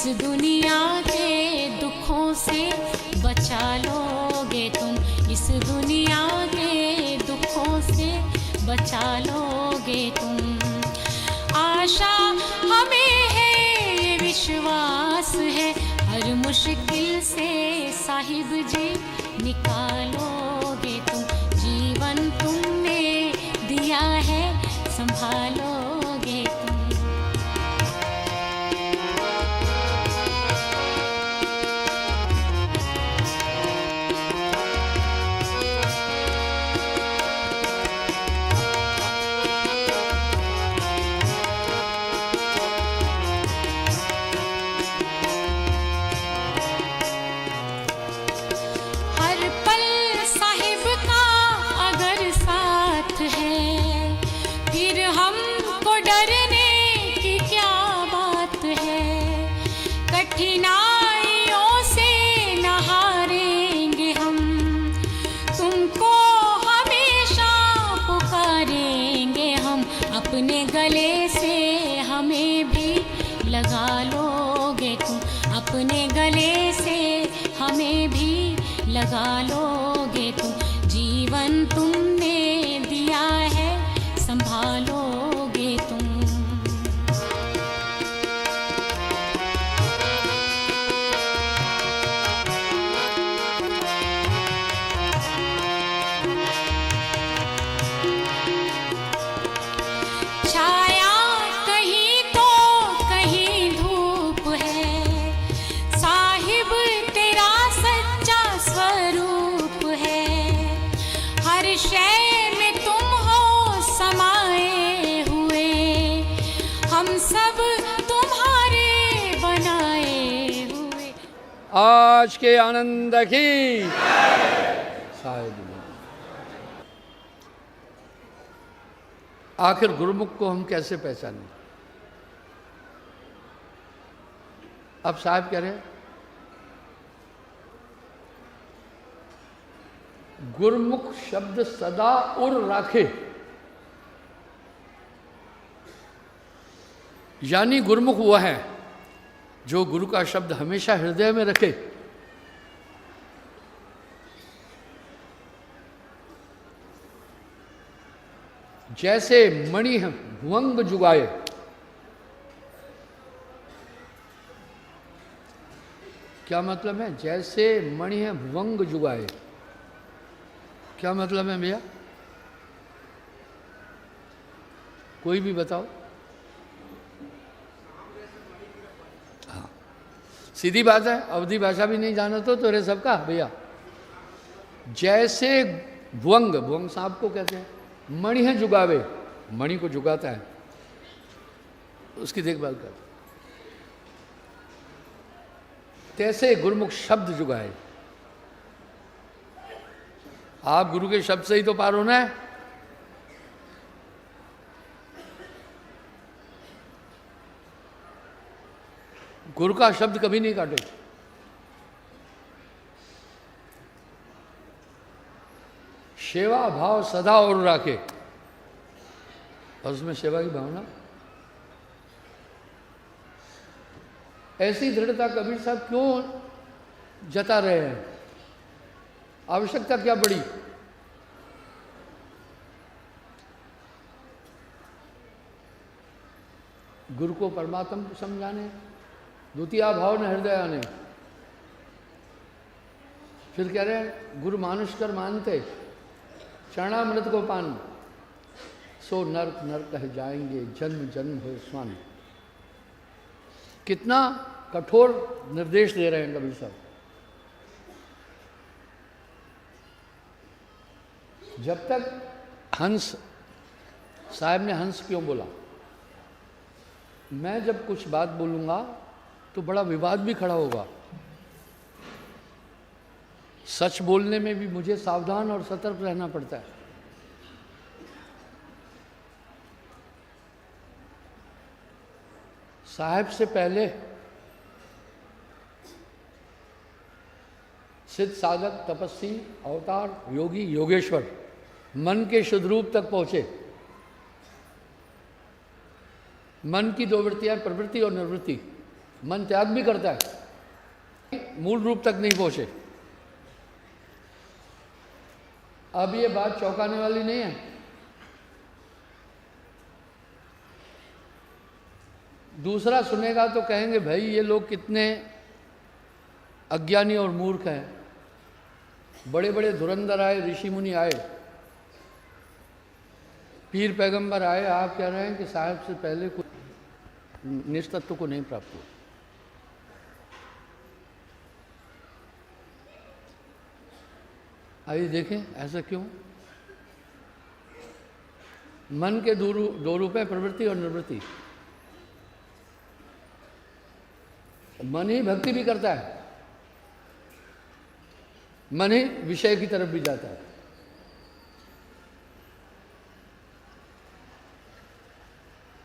इस दुनिया के दुखों से बचा लोगे तुम, इस दुनिया के दुखों से बचा लोगे तुम। आशा हमें है, ये विश्वास है, हर मुश्किल से साहिब जी निकालोगे तुम। जीवन तुमने दिया है, संभालोगे तुम। कठिनाइयों से न हारेंगे हम, तुमको हमेशा पुकारेंगे हम। अपने गले से हमें भी लगा लोगे तुम, अपने गले से हमें भी लगा लोगे तुम। जीवन तुमने दिया है, संभालोगे तुम। आज के आनंद की शायद। आखिर गुरुमुख को हम कैसे पहचानें? अब साहब कह रहे हैं गुरुमुख शब्द सदा उर राखे, यानी गुरुमुख वह है जो गुरु का शब्द हमेशा हृदय में रखे। जैसे मणि भुवंग जुगाए, क्या मतलब है? जैसे मणि है भुवंग जुगाए, क्या मतलब है भैया? कोई भी बताओ। हाँ, सीधी बात है, अवधि भाषा भी नहीं जाना तो रे सबका भैया। जैसे भुवंग, भुवंग सांप को कहते हैं, मणि है जुगावे, मणि को जुगाता है, उसकी देखभाल कर, तैसे गुरुमुख शब्द जुगाए। आप गुरु के शब्द से ही तो पार होना है। गुरु का शब्द कभी नहीं काटे। सेवा भाव सदा और राखे, और उसमें सेवा की भावना। ऐसी दृढ़ता कबीर साहब क्यों जता रहे हैं? आवश्यकता क्या पड़ी? गुरु को परमात्मा को समझाने, द्वितीय भाव न हृदय आने। फिर कह रहे हैं गुरु मानुष कर मानते, चरणामृत को पान, सो नरक नरक कह जाएंगे, जन्म जन्म हो स्वान। कितना कठोर निर्देश दे रहे हैं कबीर साहब। जब तक हंस, साहब ने हंस क्यों बोला? मैं जब कुछ बात बोलूंगा तो बड़ा विवाद भी खड़ा होगा। सच बोलने में भी मुझे सावधान और सतर्क रहना पड़ता है। साहब से पहले सिद्ध साधक, तपस्वी, अवतार, योगी, योगेश्वर मन के शुद्ध रूप तक पहुंचे। मन की दो वृत्तियां, प्रवृत्ति और निवृत्ति। मन त्याग भी करता है, मूल रूप तक नहीं पहुंचे। अब ये बात चौंकाने वाली नहीं है। दूसरा सुनेगा तो कहेंगे भाई ये लोग कितने अज्ञानी और मूर्ख हैं। बड़े बड़े धुरंधर आए, ऋषि मुनि आए, पीर पैगंबर आए, आप कह रहे हैं कि साहब से पहले कुछ निष्तत्व को नहीं प्राप्त हुआ। आइए देखें ऐसा क्यों। मन के दो रूप हैं, प्रवृत्ति और निवृत्ति। मन ही भक्ति भी करता है, मन ही विषय की तरफ भी जाता है।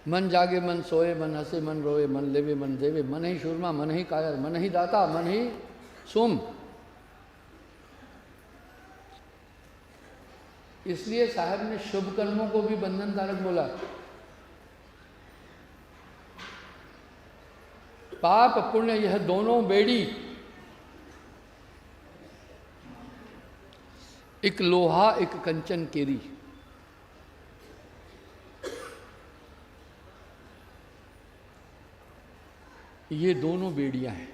मन जागे मन सोए, मन हंसे मन रोए, मन लेवे मन देवे, मन ही शूरमा, मन ही कायर, मन ही दाता, मन ही सोम। इसलिए साहब ने शुभ कर्मों को भी बंधनकारक बोला। पाप पुण्य यह दोनों बेड़ी एक लोहा एक कंचन केरी। ये दोनों बेड़ियां हैं,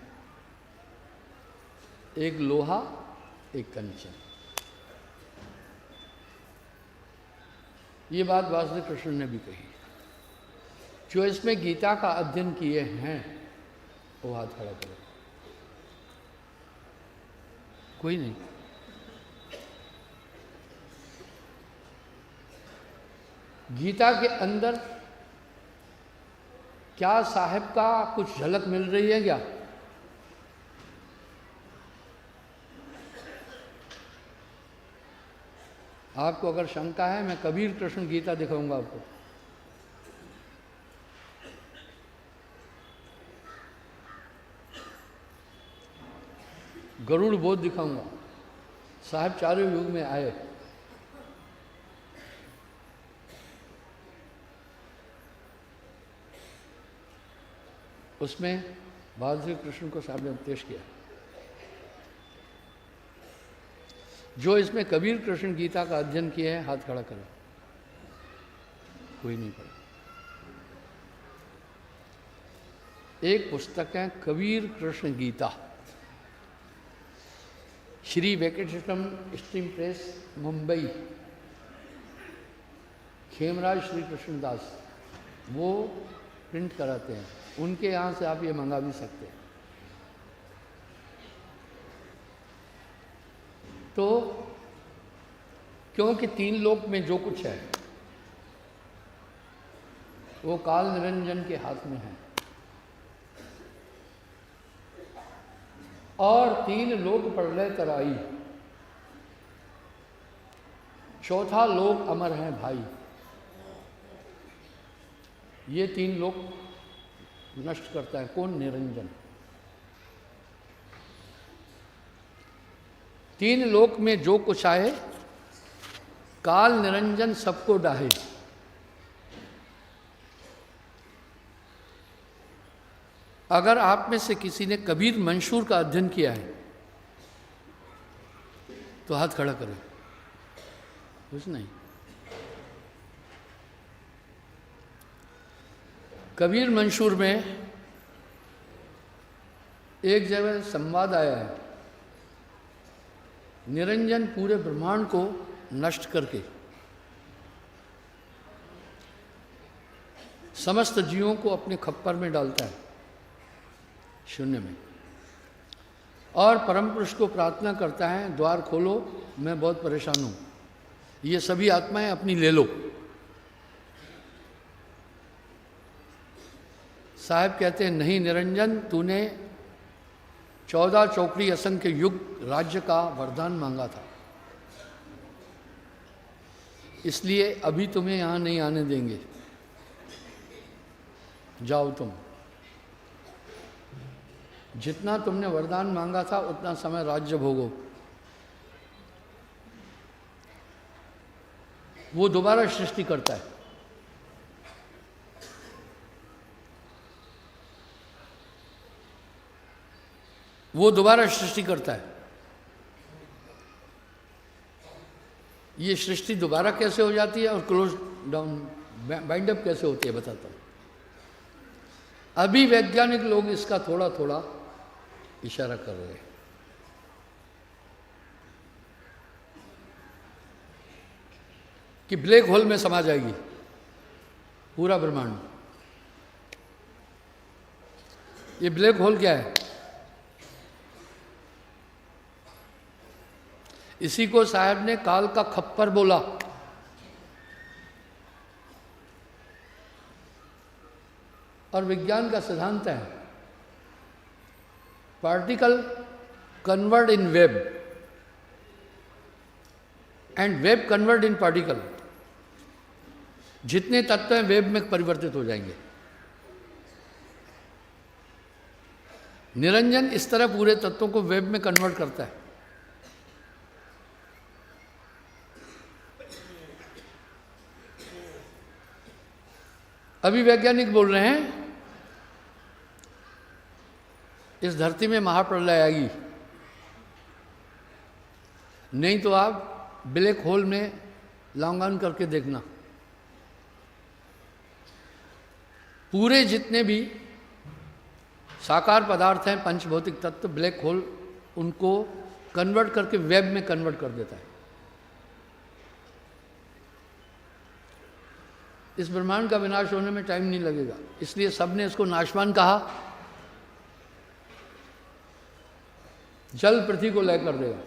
एक लोहा एक कंचन। ये बात वासुदेव कृष्ण ने भी कही। जो इसमें गीता का अध्ययन किए हैं वो हाथ खड़ा करो। कोई नहीं। गीता के अंदर क्या साहब का कुछ झलक मिल रही है क्या? आपको अगर शंका है, मैं कबीर कृष्ण गीता दिखाऊंगा आपको। गरुड़ बोध दिखाऊंगा। साहब चारों युग में आए, उसमें बालश्री कृष्ण को साहब ने उपदेश किया। जो इसमें कबीर कृष्ण गीता का अध्ययन किए हैं हाथ खड़ा करो। कोई नहीं पड़ा। एक पुस्तक है कबीर कृष्ण गीता, श्री वेंकटेश्वरम स्ट्रीम प्रेस मुंबई, खेमराज श्री कृष्णदास वो प्रिंट कराते हैं। उनके यहाँ से आप ये मंगा भी सकते हैं। तो क्योंकि तीन लोक में जो कुछ है वो काल निरंजन के हाथ में है, और तीन लोक प्रलय तराई, चौथा लोक अमर है भाई। ये तीन लोक नष्ट करता है कौन? निरंजन। तीन लोक में जो कुछ आए काल निरंजन सबको डाहे। अगर आप में से किसी ने कबीर मंशूर का अध्ययन किया है तो हाथ खड़ा करें। कुछ नहीं। कबीर मंशूर में एक जगह संवाद आया है, निरंजन पूरे ब्रह्मांड को नष्ट करके समस्त जीवों को अपने खप्पर में डालता है, शून्य में, और परम पुरुष को प्रार्थना करता है, द्वार खोलो, मैं बहुत परेशान हूं, ये सभी आत्माएं अपनी ले लो। साहब कहते हैं नहीं निरंजन, तूने 14 चौकड़ी असंख्य युग राज्य का वरदान मांगा था, इसलिए अभी तुम्हें यहां नहीं आने देंगे, जाओ तुम। जितना तुमने वरदान मांगा था उतना समय राज्य भोगो। वो दोबारा सृष्टि करता है। वो दोबारा सृष्टि करता है। ये सृष्टि दोबारा कैसे हो जाती है और क्लोज डाउन बाइंड अप कैसे होती है बताता हूं। अभी वैज्ञानिक लोग इसका थोड़ा थोड़ा इशारा कर रहे हैं। कि ब्लैक होल में समा जाएगी पूरा ब्रह्मांड। ये ब्लैक होल क्या है? इसी को साहब ने काल का खप्पर बोला। और विज्ञान का सिद्धांत है particle convert in web and web convert in particle. जितने तत्व हैं वेब में परिवर्तित हो जाएंगे। निरंजन इस तरह पूरे तत्वों को वेब में कन्वर्ट करता है। अभी वैज्ञानिक बोल रहे हैं इस धरती में महाप्रलय आएगी, नहीं तो आप ब्लैक होल में लॉन्ग करके देखना। पूरे जितने भी साकार पदार्थ हैं, पंचभौतिक तत्व, ब्लैक होल उनको कन्वर्ट करके वेब में कन्वर्ट कर देता है। इस ब्रह्मांड का विनाश होने में टाइम नहीं लगेगा, इसलिए सबने इसको नाशवान कहा। जल पृथ्वी को लय कर देगा।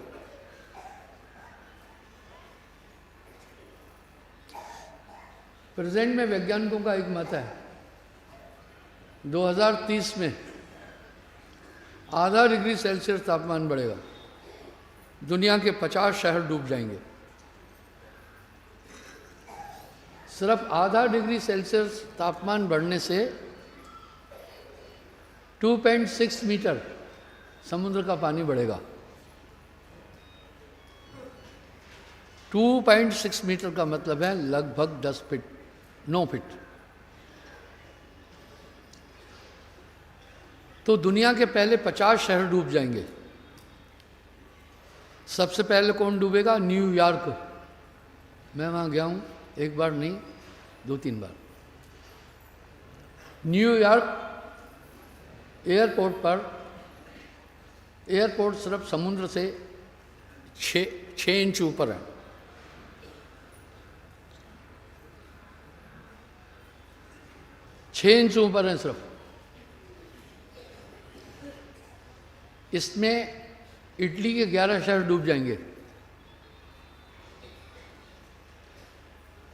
प्रेजेंट में वैज्ञानिकों का एक मत है 2030 में आधा डिग्री सेल्सियस तापमान बढ़ेगा, दुनिया के 50 शहर डूब जाएंगे। सिर्फ आधा डिग्री सेल्सियस तापमान बढ़ने से 2.6 मीटर समुद्र का पानी बढ़ेगा। 2.6 मीटर का मतलब है लगभग 10 फीट, 9 फीट। तो दुनिया के पहले 50 शहर डूब जाएंगे। सबसे पहले कौन डूबेगा? न्यूयॉर्क। मैं वहाँ गया हूँ, एक बार नहीं 2-3 बार। न्यूयॉर्क एयरपोर्ट सिर्फ समुद्र से 6 इंच ऊपर है। छः इंच ऊपर है सिर्फ। इसमें इटली के 11 शहर डूब जाएंगे।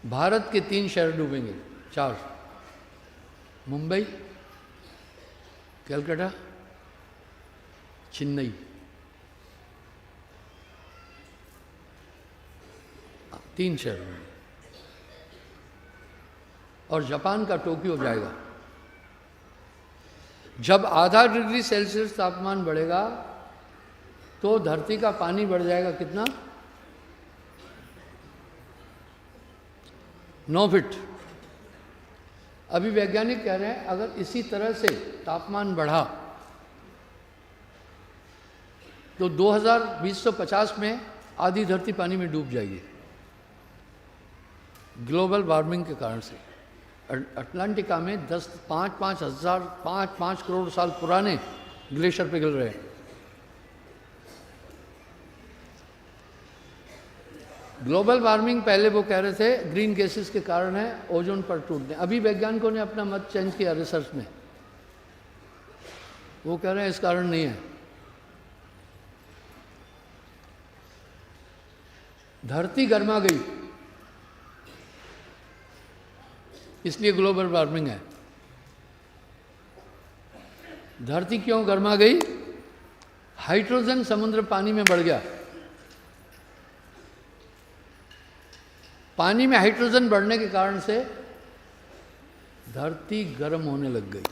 भारत के 3 शहर डूबेंगे, 4, मुंबई, कलकत्ता, चेन्नई। 3 शहर डूबेंगे। और जापान का टोक्यो जाएगा। जब आधा डिग्री सेल्सियस तापमान बढ़ेगा तो धरती का पानी बढ़ जाएगा कितना? 9 फीट। अभी वैज्ञानिक कह रहे हैं अगर इसी तरह से तापमान बढ़ा तो 2250 में आधी धरती पानी में डूब जाएगी, ग्लोबल वार्मिंग के कारण से। अटलांटिका में 5 करोड़ साल पुराने ग्लेशियर पिघल रहे हैं। ग्लोबल वार्मिंग पहले वो कह रहे थे ग्रीन गैसेस के कारण है, ओजोन पर टूटने। अभी वैज्ञानिकों ने अपना मत चेंज किया रिसर्च में। वो कह रहे हैं इस कारण नहीं है। धरती गर्मा गई इसलिए ग्लोबल वार्मिंग है। धरती क्यों गर्मा गई? हाइड्रोजन समुद्र पानी में बढ़ गया। पानी में हाइड्रोजन बढ़ने के कारण से धरती गर्म होने लग गई।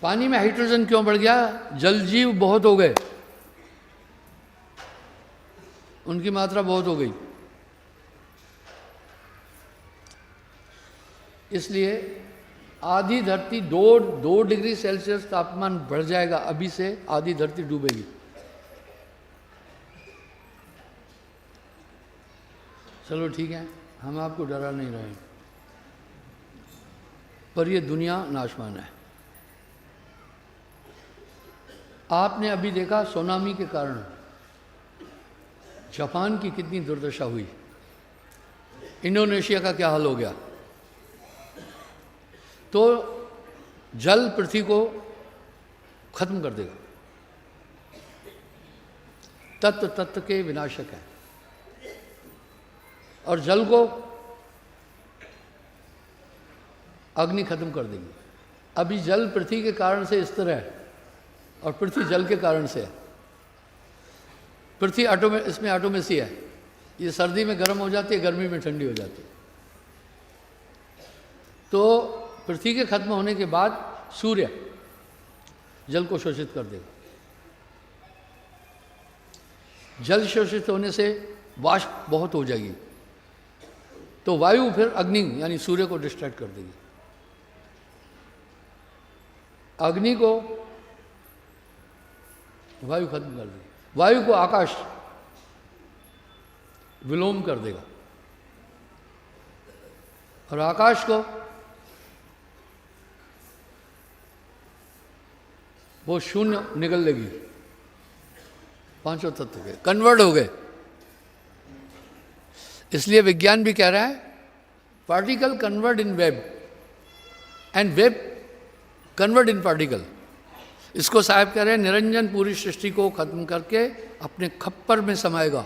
पानी में हाइड्रोजन क्यों बढ़ गया? जलजीव बहुत हो गए, उनकी मात्रा बहुत हो गई। इसलिए आधी धरती 2 डिग्री सेल्सियस तापमान बढ़ जाएगा, अभी से आधी धरती डूबेगी। चलो ठीक है, हम आपको डरा नहीं रहे, पर ये दुनिया नाशवान है। आपने अभी देखा सुनामी के कारण जापान की कितनी दुर्दशा हुई, इंडोनेशिया का क्या हाल हो गया। तो जल पृथ्वी को खत्म कर देगा, तत्व तत्व के विनाशक है, और जल को अग्नि खत्म कर देगी। अभी जल पृथ्वी के कारण से इस तरह है और पृथ्वी जल के कारण से है। पृथ्वी इसमें ऑटोमेसी है, ये सर्दी में गर्म हो जाती है, गर्मी में ठंडी हो जाती है। तो पृथ्वी के खत्म होने के बाद सूर्य जल को शोषित कर देगा। जल शोषित होने से वाष्प बहुत हो जाएगी, तो वायु फिर अग्नि यानी सूर्य को डिस्ट्रैक्ट कर देगी। अग्नि को वायु खत्म कर देगी, वायु को आकाश विलोम कर देगा, और आकाश को वो शून्य निकल लेगी। पांचों तत्व के कन्वर्ट हो गए। इसलिए विज्ञान भी कह रहा है particle convert in web and web convert in particle. इसको साहब कह रहे हैं निरंजन पूरी सृष्टि को खत्म करके अपने खप्पर में समाएगा,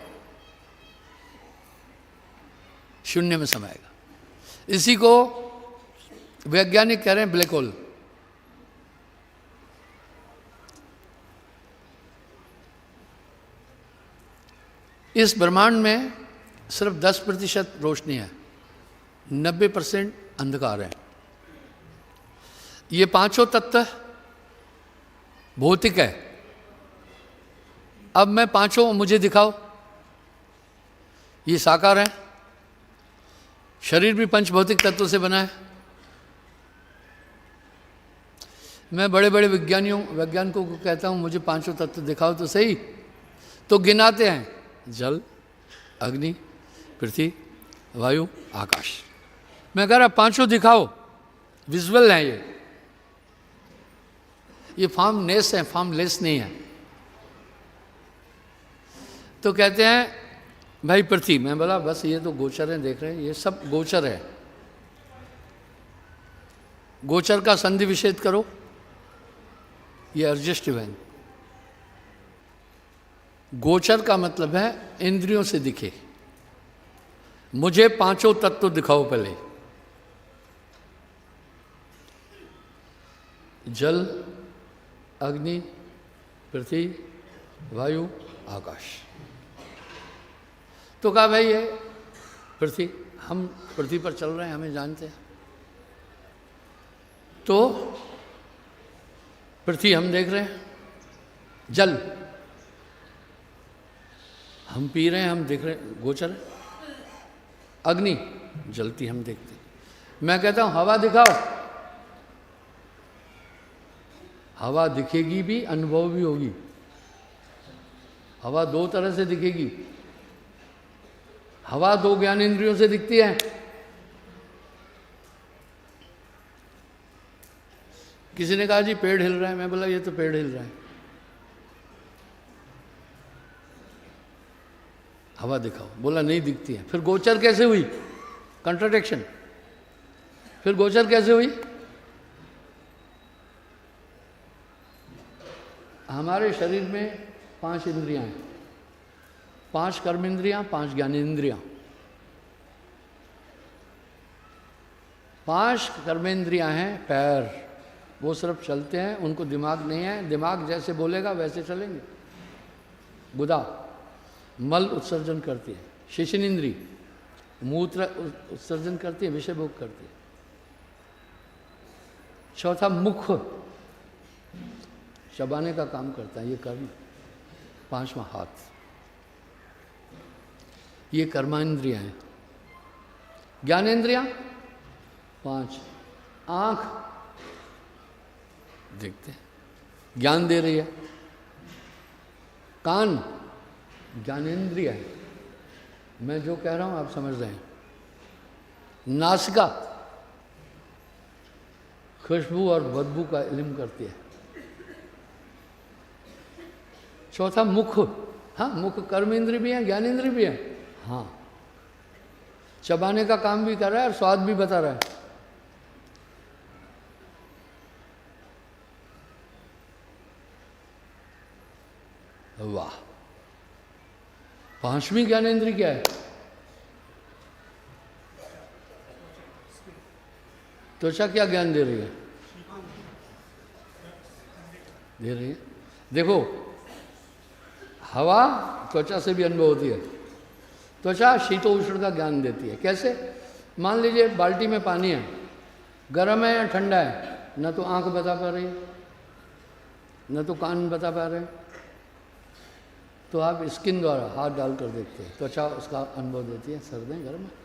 शून्य में समाएगा। इसी को वैज्ञानिक कह रहे हैं ब्लैक होल। इस ब्रह्मांड में सिर्फ 10% रोशनी है, 90% अंधकार है। ये पांचों तत्व भौतिक है। अब मैं पांचों मुझे दिखाओ, ये साकार है। शरीर भी पंच भौतिक तत्वों से बना है। मैं बड़े बड़े वैज्ञानिकों को कहता हूँ मुझे पांचों तत्व दिखाओ तो सही, तो गिनाते हैं जल, अग्नि, पृथ्वी, वायु, आकाश। मैं कह रहा पांचों दिखाओ, विजुअल हैं ये फॉर्मलेस है, फॉर्मलेस नहीं है। तो कहते हैं भाई पृथ्वी। मैं बोला बस ये तो गोचर है, देख रहे हैं ये सब गोचर है। गोचर का संधि विच्छेद करो, ये एडजस्टिव है। गोचर का मतलब है इंद्रियों से दिखे। मुझे पांचों तत्व दिखाओ पहले, जल, अग्नि, पृथ्वी, वायु, आकाश। तो कहा भाई ये पृथ्वी, हम पृथ्वी पर चल रहे हैं, हमें जानते हैं। तो पृथ्वी हम देख रहे हैं, जल हम पी रहे हैं, हम देख रहे हैं, गोचर है। अग्नि जलती हम देखते हैं। मैं कहता हूं हवा दिखाओ, हवा दिखेगी भी, अनुभव भी होगी। हवा दो तरह से दिखेगी। हवा दो ज्ञानेंद्रियों से दिखती है। किसी ने कहा जी पेड़ हिल रहा है, मैं बोला ये तो पेड़ हिल रहा है। हवा दिखाओ, बोला नहीं दिखती है। फिर गोचर कैसे हुई? कंट्राडिक्शन। फिर गोचर कैसे हुई? हमारे शरीर में 5 इंद्रियां हैं, 5 कर्म इंद्रियां, 5 ज्ञानेंद्रियां। 5 कर्मेंद्रियां हैं पैर, वो सिर्फ चलते हैं, उनको दिमाग नहीं है। दिमाग जैसे बोलेगा वैसे चलेंगे। गुदा मल उत्सर्जन करती है, शेषन इंद्री मूत्र उत्सर्जन करती है, विषय भोग करती है। चौथा मुख चबाने का काम करता है, ये कर्म। 5वां हाथ, ये कर्मेंद्रियां हैं। ज्ञानेंद्रियां 5, आंख देखते हैं, ज्ञान दे रही है। कान ज्ञानेंद्रिय है, मैं जो कह रहा हूं आप समझ रहे हैं। नासिका खुशबू और बदबू का इल्म करती है। चौथा मुख, हाँ मुख कर्मेंद्रिय भी है, ज्ञानेंद्रिय भी है। हाँ, चबाने का काम भी कर रहा है और स्वाद भी बता रहा है। वाह, पांचवी ज्ञानेंद्रिय क्या है? त्वचा क्या ज्ञान दे रही है? दे रही है। देखो, हवा त्वचा से भी अनुभव होती है। त्वचा शीतोष्ण का ज्ञान देती है। कैसे? मान लीजिए बाल्टी में पानी है, गर्म है या ठंडा है, न तो आंख बता पा रही है, न तो कान बता पा रहे हैं, तो आप स्किन द्वारा हाथ डालकर देखते हैं, त्वचा उसका अनुभव देती है, सर्द है गर्म है।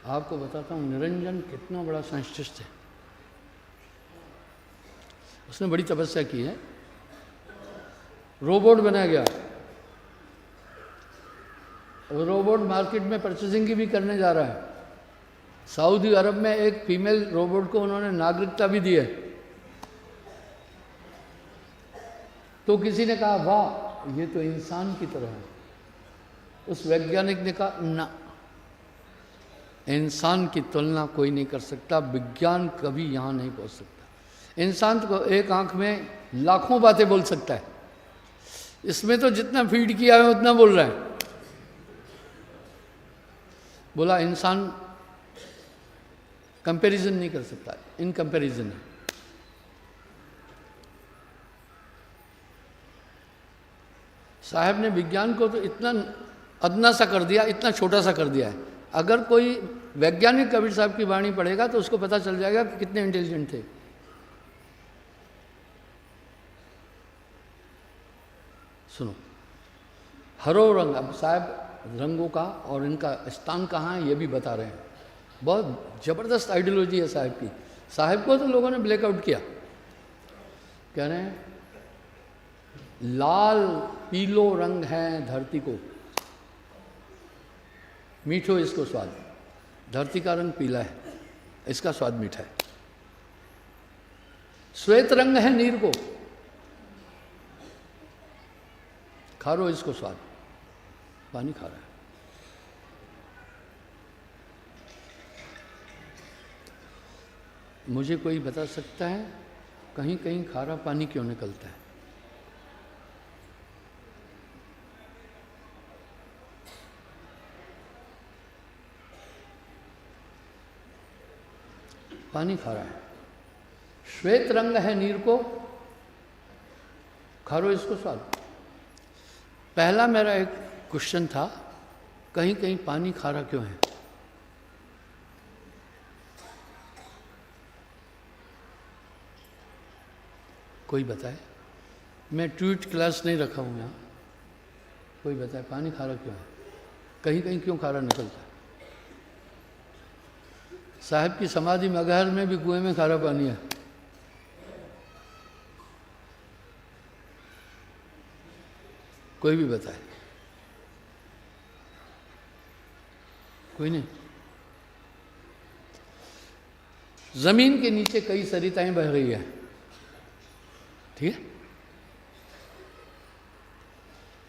आपको बताता हूँ, निरंजन कितना बड़ा साइंटिस्ट है। उसने बड़ी तपस्या की है, रोबोट बनाया गया। रोबोट मार्केट में परचेसिंग की भी करने जा रहा है। सऊदी अरब में एक फीमेल रोबोट को उन्होंने नागरिकता भी दी है। तो किसी ने कहा वाह, ये तो इंसान की तरह है। उस वैज्ञानिक ने कहा ना, इंसान की तुलना कोई नहीं कर सकता, विज्ञान कभी यहाँ नहीं पहुँच सकता। इंसान तो एक आंख में लाखों बातें बोल सकता है, इसमें तो जितना फीड किया है उतना बोल रहा है। बोला इंसान कंपैरिजन नहीं कर सकता, इन कंपैरिजन है। साहब ने विज्ञान को तो इतना अदना सा कर दिया, इतना छोटा सा कर दिया है। अगर कोई वैज्ञानिक कबीर साहब की वाणी पढ़ेगा तो उसको पता चल जाएगा कि कितने इंटेलिजेंट थे। सुनो, हरो रंग, अब साहब रंगों का और इनका स्थान कहाँ है ये भी बता रहे हैं। बहुत जबरदस्त आइडियोलॉजी है साहब की। साहब को तो लोगों ने ब्लैकआउट किया, कह रहे हैं लाल पीलो रंग है धरती को, मीठो इसको स्वाद। धरती का रंग पीला है, इसका स्वाद मीठा है। श्वेत रंग है नीर को, खारो इसको स्वाद, पानी खा रहा है। मुझे कोई बता सकता है कहीं कहीं खारा पानी क्यों निकलता है? पानी खारा है, श्वेत रंग है नीर को, खारो इसको स्वाद। पहला मेरा एक क्वेश्चन था, कहीं कहीं पानी खारा क्यों है? कोई बताए? मैं ट्वीट क्लास नहीं रखा हूँ यहाँ, कोई बताए पानी खारा क्यों है? कहीं कहीं क्यों खारा निकलता है? साहब की समाधि मगहर में भी कुएं में खारा पानी है। कोई भी बताए? कोई नहीं। जमीन के नीचे कई सरिताएं बह रही है, ठीक है?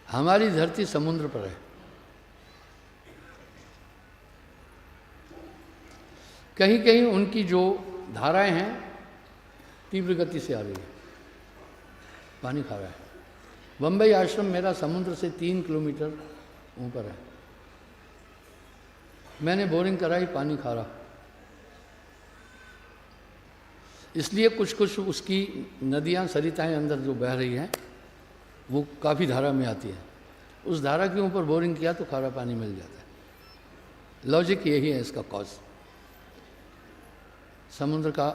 हमारी धरती समुद्र पर है। कहीं कहीं उनकी जो धाराएं हैं तीव्र गति से आ रही है, पानी खा रहा है। बम्बई आश्रम मेरा समुद्र से 3 किलोमीटर ऊपर है। मैंने बोरिंग कराई, पानी खा रहा। इसलिए कुछ कुछ उसकी नदियाँ सरिताएं अंदर जो बह रही हैं वो काफ़ी धारा में आती है। उस धारा के ऊपर बोरिंग किया तो खारा पानी मिल जाता है। लॉजिक यही है इसका कॉज, समुद्र का।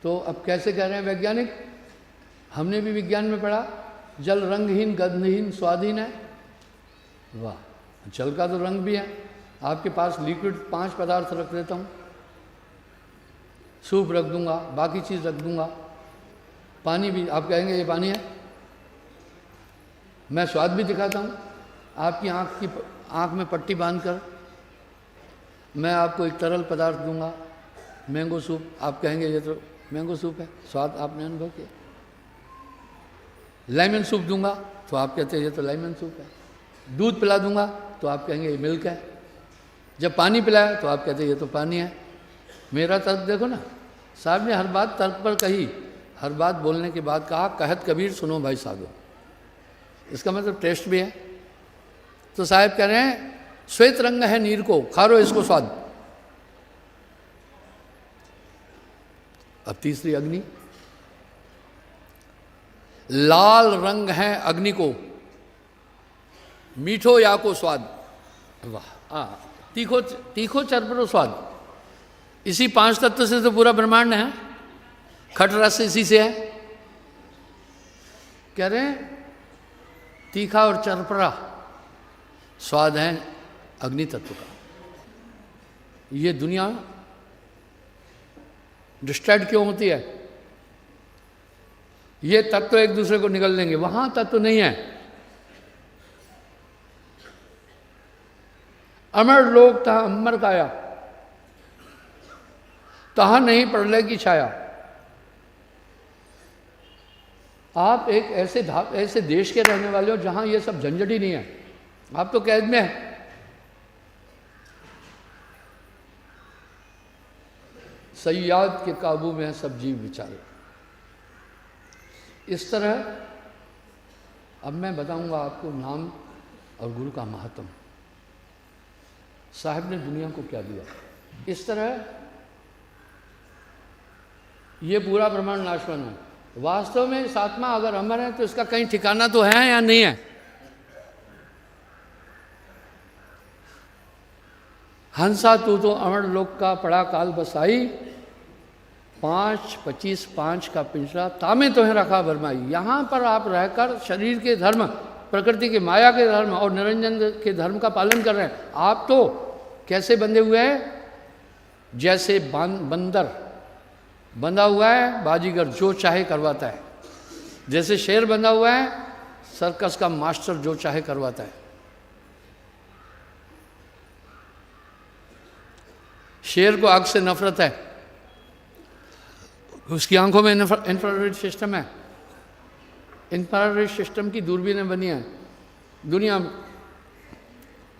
तो अब कैसे कह रहे हैं वैज्ञानिक? हमने भी विज्ञान में पढ़ा, जल रंगहीन, गंधहीन, स्वादहीन है। वाह, जल का तो रंग भी है, आपके पास लिक्विड 5 पदार्थ रख देता हूँ, सूप रख दूंगा, बाकी चीज़ रख दूंगा, पानी भी, आप कहेंगे ये पानी है। मैं स्वाद भी दिखाता हूँ, आपकी आँख में पट्टी बांधकर मैं आपको एक तरल पदार्थ दूंगा, मैंगो सूप, आप कहेंगे ये तो मैंगो सूप है, स्वाद आपने अनुभव किया। लेमन सूप दूंगा तो आप कहते हैं ये तो लेमन सूप है। दूध पिला दूंगा तो आप कहेंगे ये मिल्क है। जब पानी पिलाया तो आप कहते हैं ये तो पानी है। मेरा तर्क देखो ना, साहब ने हर बात तर्क पर कही, हर बात बोलने के बाद कहा कहत कबीर सुनो भाई साधो, इसका मतलब टेस्ट भी है। तो साहब कह रहे हैं श्वेत रंग है नीर को, खारो इसको स्वाद। अब तीसरी अग्नि, लाल रंग है अग्नि को, मीठो या को स्वाद। वाह, तीखो तीखो चरपरो स्वाद। इसी 5 तत्व से तो पूरा ब्रह्मांड है, खट रस इसी से है। कह रहे हैं तीखा और चरपरा स्वाद है अग्नि तत्व का। ये दुनिया डिस्ट्रैक्ट क्यों होती है? ये तत्व एक दूसरे को निगल लेंगे, वहां तत्व नहीं है। अमर लोक तहा अमर काया, तहा नहीं प्रलय की छाया। आप एक ऐसे देश के रहने वाले हो जहां ये सब झंझट ही नहीं है, आप तो कैद में है। सयाद के काबू में है सब जीव बेचारे। इस तरह अब मैं बताऊंगा आपको नाम और गुरु का महत्व, साहब ने दुनिया को क्या दिया। इस तरह ये पूरा ब्रह्मांड नाशवान है। वास्तव में इस आत्मा अगर अमर है तो इसका कहीं ठिकाना तो है या नहीं है? हंसा तू तो अमर लोक का पड़ा काल बसाई, 5, 25, 5 का पिंजरा तामे तो है रखा भरमाई। यहाँ पर आप रहकर शरीर के धर्म, प्रकृति के माया के धर्म और निरंजन के धर्म का पालन कर रहे हैं। आप तो कैसे बंधे हुए हैं? जैसे बंदर बंधा हुआ है, बाजीगर जो चाहे करवाता है। जैसे शेर बंधा हुआ है, सर्कस का मास्टर जो चाहे करवाता है। शेर को आग से नफरत है, उसकी आंखों में इंफ्रारेड सिस्टम है। इंफ्रारेड सिस्टम की दूरबीनें बनी है दुनिया में।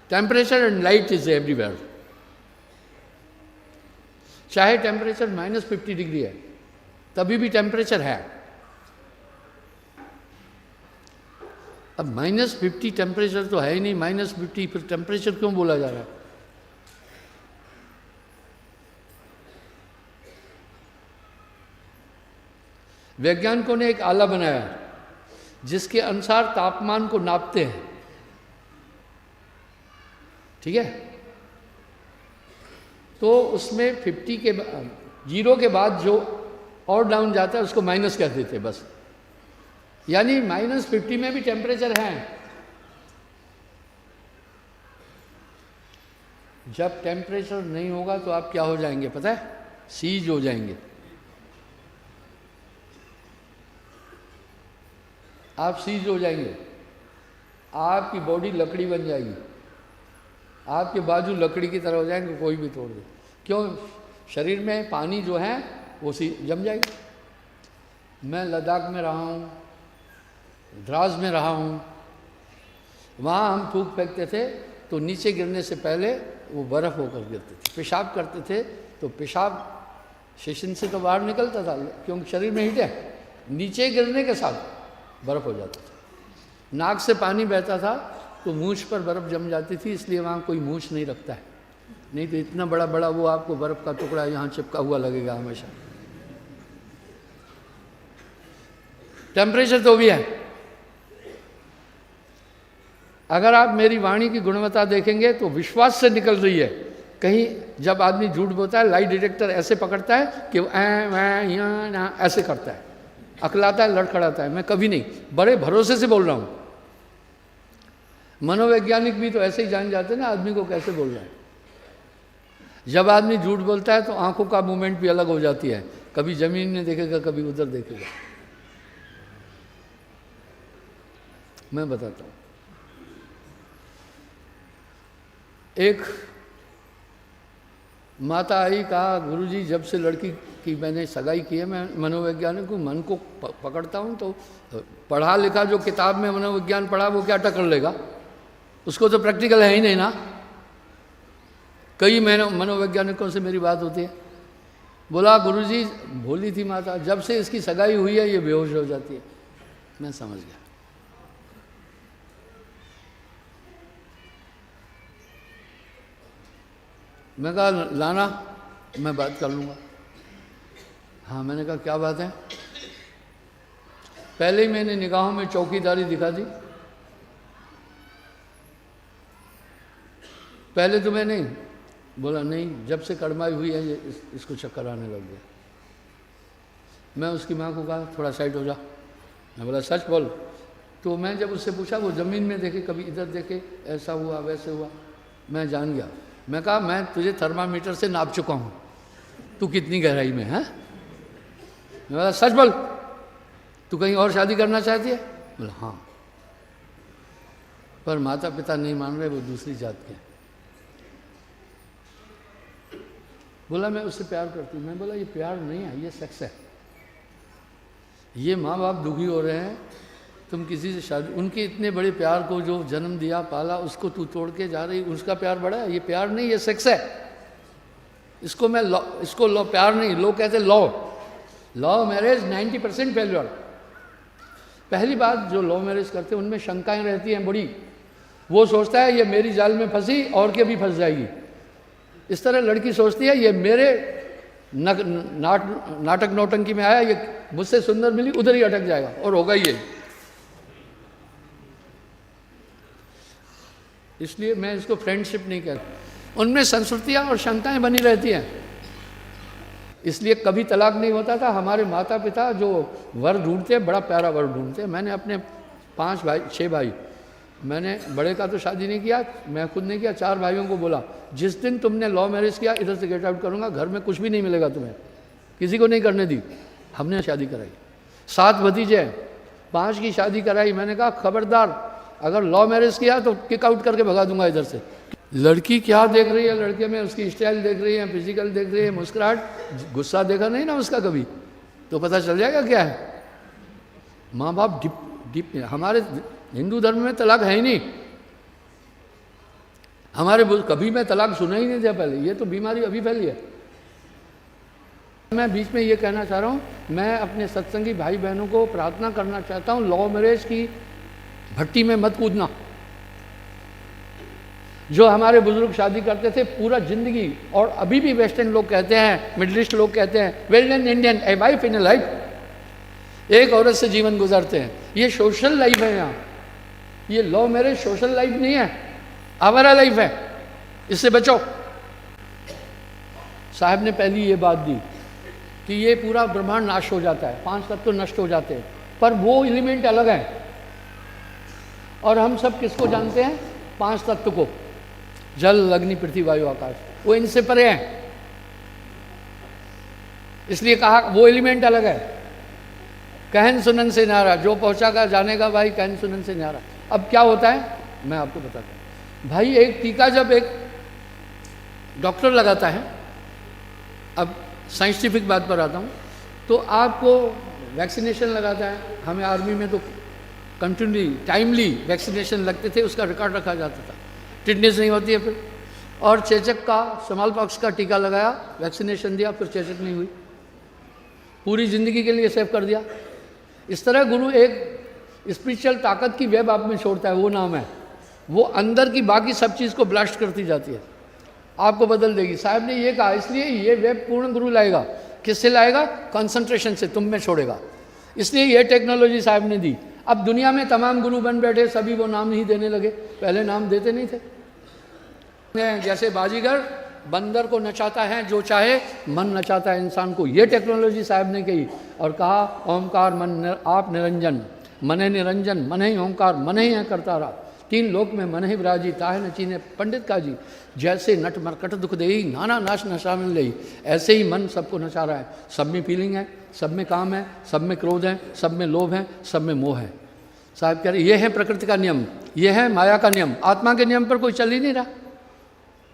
Temperature and light is everywhere. चाहे टेम्परेचर -50 डिग्री है, तभी भी टेम्परेचर है। अब -50 टेम्परेचर तो है ही नहीं, -50 फिर टेम्परेचर क्यों बोला जा रहा है? वैज्ञानिकों ने एक आला बनाया जिसके अनुसार तापमान को नापते हैं, ठीक है? तो उसमें 50 के 0 के बाद जो और डाउन जाता है उसको माइनस कर देते बस। यानी -50 में भी टेम्परेचर है। जब टेम्परेचर नहीं होगा तो आप क्या हो जाएंगे पता है? सीज हो जाएंगे। आप सीज हो जाएंगे, आपकी बॉडी लकड़ी बन जाएगी, आपके बाजू लकड़ी की तरह हो जाएंगे, कोई भी तोड़ दे। क्यों? शरीर में पानी जो है वो जम जाएगा। मैं लद्दाख में रहा हूँ, द्रास में रहा हूँ, वहाँ हम थूक फेंकते थे तो नीचे गिरने से पहले वो बर्फ़ होकर गिरते थे। पेशाब करते थे तो पेशाब सेशन से तो बाहर निकलता था क्योंकि शरीर में हीट है, नीचे गिरने के साथ बर्फ़ हो जाता था। नाक से पानी बहता था तो मूंछ पर बर्फ़ जम जाती थी, इसलिए वहाँ कोई मूंछ नहीं रखता है, नहीं तो इतना बड़ा बड़ा वो आपको बर्फ़ का टुकड़ा यहाँ चिपका हुआ लगेगा हमेशा। टेम्परेचर तो भी है। अगर आप मेरी वाणी की गुणवत्ता देखेंगे तो विश्वास से निकल रही है। कहीं जब आदमी झूठ बोलता है, लाइट डिटेक्टर ऐसे पकड़ता है कि यहाँ ऐसे करता है, अकलाता है, लड़खड़ाता है। मैं कभी नहीं, बड़े भरोसे से बोल रहा हूँ। मनोवैज्ञानिक भी तो ऐसे ही जान जाते हैं ना आदमी को कैसे बोल रहा है। जब आदमी झूठ बोलता है तो आंखों का मूवमेंट भी अलग हो जाती है, कभी जमीन में देखेगा, कभी उधर देखेगा। मैं बताता हूँ, एक माता आई, कहा गुरुजी जब से लड़की की मैंने सगाई की है, मैं मनोवैज्ञानिक को मन को पकड़ता हूँ, तो पढ़ा लिखा जो किताब में मनोविज्ञान पढ़ा वो क्या टक्कर लेगा, उसको तो प्रैक्टिकल है ही नहीं ना। कई मनोवैज्ञानिकों से मेरी बात होती है, बोला गुरुजी भोली थी माता, जब से इसकी सगाई हुई है ये बेहोश हो जाती है। मैं समझ गया। मैं कहा लाना, मैं बात कर लूँगा। हाँ, मैंने कहा क्या बात है। पहले ही मैंने निगाहों में चौकीदारी दिखा दी। पहले तो मैं नहीं बोला, नहीं, जब से कड़माई हुई है ये इसको चक्कर आने लग गया। मैं उसकी माँ को कहा थोड़ा साइड हो जा। मैं बोला सच बोल। तो मैं जब उससे पूछा, वो ज़मीन में देखे, कभी इधर देखे, ऐसा हुआ वैसे हुआ, मैं जान गया। मैं कहा मैं तुझे थर्मामीटर से नाप चुका हूँ, तू कितनी गहराई में है। मैं बोला सच बोल, तू कहीं और शादी करना चाहती है। बोला हाँ, पर माता पिता नहीं मान रहे, वो दूसरी जात के। बोला मैं उससे प्यार करती हूँ। मैं बोला ये प्यार नहीं है, ये सेक्स है। ये माँ बाप दुखी हो रहे हैं, तुम किसी से शादी, उनके इतने बड़े प्यार को जो जन्म दिया पाला उसको तू तोड़ के जा रही, उसका प्यार बड़ा है। ये प्यार नहीं, ये सेक्स है। इसको मैं लॉ, इसको लॉ प्यार नहीं, लोग कहते लॉ। Law marriage 90% failure. पहली बात, जो लॉ मैरिज करते हैं उनमें शंकाएं रहती हैं बड़ी। वो सोचता है ये मेरी जाल में फंसी और के भी फंस जाएगी। इस तरह लड़की सोचती है ये मेरे नाटक नौटंकी में आया, ये मुझसे सुंदर मिली, उधर ही अटक जाएगा और होगा ये। इसलिए मैं इसको फ्रेंडशिप नहीं कहता। उनमें संस्कृतियाँ और शंकाएं बनी रहती हैं, इसलिए कभी तलाक नहीं होता था। हमारे माता पिता जो वर ढूंढते, बड़ा प्यारा वर ढूंढते। मैंने अपने 5 भाई 6 भाई, मैंने बड़े का तो शादी नहीं किया, मैं खुद नहीं किया, 4 भाइयों को बोला जिस दिन तुमने लॉ मैरिज किया इधर से गेट आउट करूँगा, घर में कुछ भी नहीं मिलेगा तुम्हें, किसी को नहीं करने दी। हमने शादी कराई, 7 भतीजे, 5 की शादी कराई। मैंने कहा खबरदार अगर लॉ मैरिज किया तो किक आउट करके भगा दूंगा इधर से। लड़की क्या देख रही है, लड़के में उसकी स्टाइल देख रही है, फिजिकल देख रही है, मुस्कुराहट, गुस्सा देखा नहीं ना उसका कभी, तो पता चल जाएगा क्या है। माँ बाप डिप हमारे हिंदू धर्म में तलाक है ही नहीं। हमारे कभी मैं तलाक सुना ही नहीं था पहले, ये तो बीमारी अभी फैली है। मैं बीच में ये कहना चाह रहा हूँ, मैं अपने सत्संगी भाई बहनों को प्रार्थना करना चाहता हूँ, लॉ मैरिज की भट्टी में मत कूदना। जो हमारे बुजुर्ग शादी करते थे पूरा जिंदगी, और अभी भी वेस्टर्न लोग कहते हैं, मिडिल ईस्ट लोग कहते हैं, well an Indian a wife in A life, एक औरत से जीवन गुजारते हैं। ये सोशल लाइफ है यहाँ, ये लॉ मैरिज सोशल लाइफ नहीं है, आवारा लाइफ है, इससे बचो। साहब ने पहली ये बात दी कि ये पूरा ब्रह्मांड नाश हो जाता है, 5 तत्व नष्ट हो जाते हैं, पर वो एलिमेंट अलग है। और हम सब किसको जानते हैं? 5 तत्व को, जल अग्नि पृथ्वी वायु आकाश, वो इनसे परे हैं। इसलिए कहा वो एलिमेंट अलग है। कहन सुनन से न्यारा, जो पहुंचा का जानेगा भाई, कहन सुनन से न्यारा। अब क्या होता है मैं आपको बताता हूँ भाई। एक टीका जब एक डॉक्टर लगाता है, अब साइंटिफिक बात पर आता हूँ, तो आपको वैक्सीनेशन लगाता है। हमें आर्मी में तो कंटिन्यूली टाइमली वैक्सीनेशन लगते थे, उसका रिकॉर्ड रखा जाता था, टिटनेस नहीं होती है फिर। और चेचक का, स्मॉल पॉक्स का टीका लगाया, वैक्सीनेशन दिया, फिर चेचक नहीं हुई, पूरी ज़िंदगी के लिए सेव कर दिया। इस तरह गुरु एक स्पिरिचुअल ताकत की वेब आप में छोड़ता है, वो नाम है, वो अंदर की बाकी सब चीज़ को ब्लास्ट करती जाती है, आपको बदल देगी। साहब ने ये कहा, इसलिए ये वेब पूर्ण गुरु लाएगा। किससे लाएगा? कंसंट्रेशन से, तुम में छोड़ेगा। इसलिए ये टेक्नोलॉजी साहब ने दी। अब दुनिया में तमाम गुरु बन बैठे, सभी वो नाम ही देने लगे, पहले नाम देते नहीं थे। जैसे बाजीगर बंदर को नचाता है जो चाहे, मन नचाता है इंसान को। ये टेक्नोलॉजी साहब ने कही और कहा ओमकार मन आप निरंजन, मन है निरंजन, मन ही ओंकार, मन ही है करता रहा। तीन लोक में मन ही विराजी, ताहे न चीने पंडित का जी। जैसे नट मरकट दुख देही, नाना नाश नशा में लई। ऐसे ही मन सबको नचा रहा है। सब में फीलिंग है, सब में काम है, सब में क्रोध है, सब में लोभ है, सब में मोह है। साहब कह रहे ये है प्रकृति का नियम, ये है माया का नियम। आत्मा के नियम पर कोई चल ही नहीं रहा।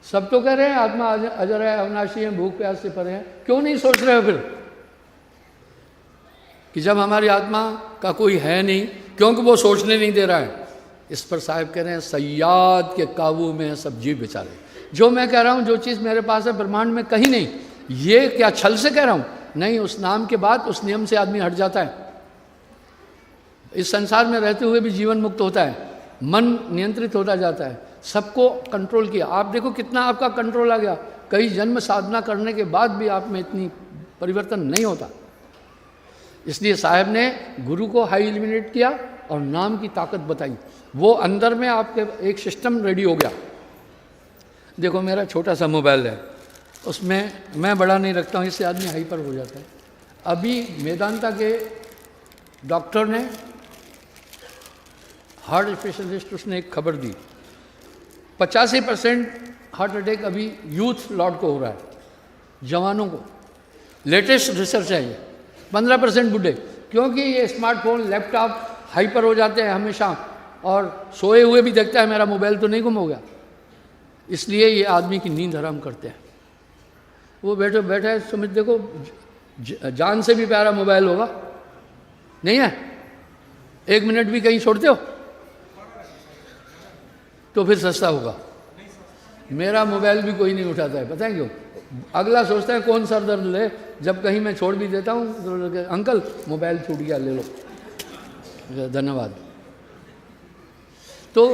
सब तो कह रहे हैं आत्मा अजर है, अविनाशी है, भूख प्यास से परे है। क्यों नहीं सोच रहे हो फिर कि जब हमारी आत्मा का कोई है नहीं, क्योंकि वो सोचने नहीं दे रहा है। इस पर साहब कह रहे हैं सयाद के काबू में है सब जीव बेचारे। जो मैं कह रहा हूँ, जो चीज़ मेरे पास है ब्रह्मांड में कहीं नहीं। ये क्या छल से कह रहा हूँ? नहीं, उस नाम के बाद उस नियम से आदमी हट जाता है। इस संसार में रहते हुए भी जीवन मुक्त होता है, मन नियंत्रित होता जाता है, सबको कंट्रोल किया। आप देखो कितना आपका कंट्रोल आ गया। कई जन्म साधना करने के बाद भी आप में इतनी परिवर्तन नहीं होता। इसलिए साहब ने गुरु को हाई एलिमिनेट किया और नाम की ताकत बताई। वो अंदर में आपके एक सिस्टम रेडी हो गया। देखो मेरा छोटा सा मोबाइल है, उसमें मैं बड़ा नहीं रखता हूँ, इससे आदमी हाइपर हो जाता है। अभी मेदांता के डॉक्टर ने, हार्ट स्पेशलिस्ट, उसने एक खबर दी 85% हार्ट अटैक अभी यूथ लॉट को हो रहा है, जवानों को। लेटेस्ट रिसर्च है ये। 15% बूढ़े, क्योंकि ये स्मार्टफोन लैपटॉप हाइपर हो जाते हैं हमेशा, और सोए हुए भी देखता है मेरा मोबाइल तो नहीं गुम हो गया। इसलिए ये आदमी की नींद हराम करते हैं। वो बैठे बैठे सुमित देखो, जान से भी प्यारा मोबाइल होगा नहीं है? 1 मिनट भी कहीं छोड़ते हो तो फिर सस्ता होगा। मेरा मोबाइल भी कोई नहीं उठाता है, पता है क्यों? अगला सोचता है कौन सर दर्द ले, जब कहीं मैं छोड़ भी देता हूँ तो अंकल मोबाइल छूट गया, ले लो, धन्यवाद। तो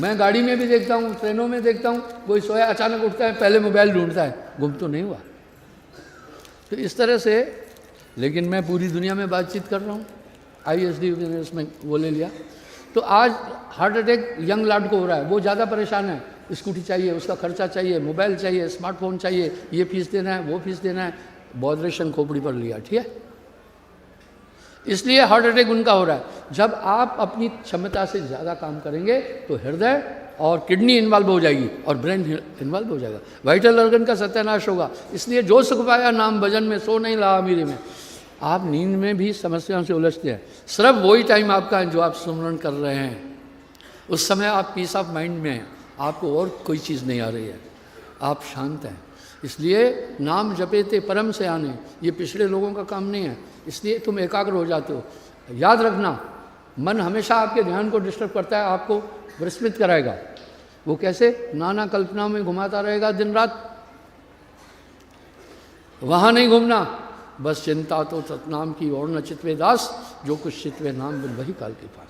मैं गाड़ी में भी देखता हूँ, ट्रेनों में देखता हूँ, कोई सोया अचानक उठता है, पहले मोबाइल ढूंढता है, गुम तो नहीं हुआ। तो इस तरह से, लेकिन मैं पूरी दुनिया में बातचीत कर रहा हूँ। ISD उसमें वो ले लिया। तो आज हार्ट अटैक यंग लाड को हो रहा है, वो ज़्यादा परेशान है। स्कूटी चाहिए, उसका खर्चा चाहिए, मोबाइल चाहिए, स्मार्टफोन चाहिए, ये फीस देना है, वो फीस देना है, बॉडरेशन खोपड़ी पर लिया, ठीक है। इसलिए हार्ट अटैक उनका हो रहा है। जब आप अपनी क्षमता से ज़्यादा काम करेंगे तो हृदय और किडनी इन्वॉल्व हो जाएगी और ब्रेन इन्वॉल्व हो जाएगा, वाइटल ऑर्गन का सत्यानाश होगा। इसलिए जो सुख पाया नाम भजन में, सो नहीं रहा अमीरी में। आप नींद में भी समस्याओं से उलझते हैं। सिर्फ वही टाइम आपका है जो आप सुमरण कर रहे हैं, उस समय आप पीस ऑफ माइंड में हैं, आपको और कोई चीज़ नहीं आ रही है, आप शांत हैं। इसलिए नाम जपे ते परम से आने, ये पिछड़े लोगों का काम नहीं है। इसलिए तुम एकाग्र हो जाते हो। याद रखना, मन हमेशा आपके ध्यान को डिस्टर्ब करता है, आपको विस्मित कराएगा। वो कैसे? नाना कल्पनाओं में घुमाता रहेगा दिन रात। वहाँ नहीं घूमना, बस चिंता तो सतनाम की और न चितवे दास, जो कुछ चितवे नाम बिन वही काल के पास।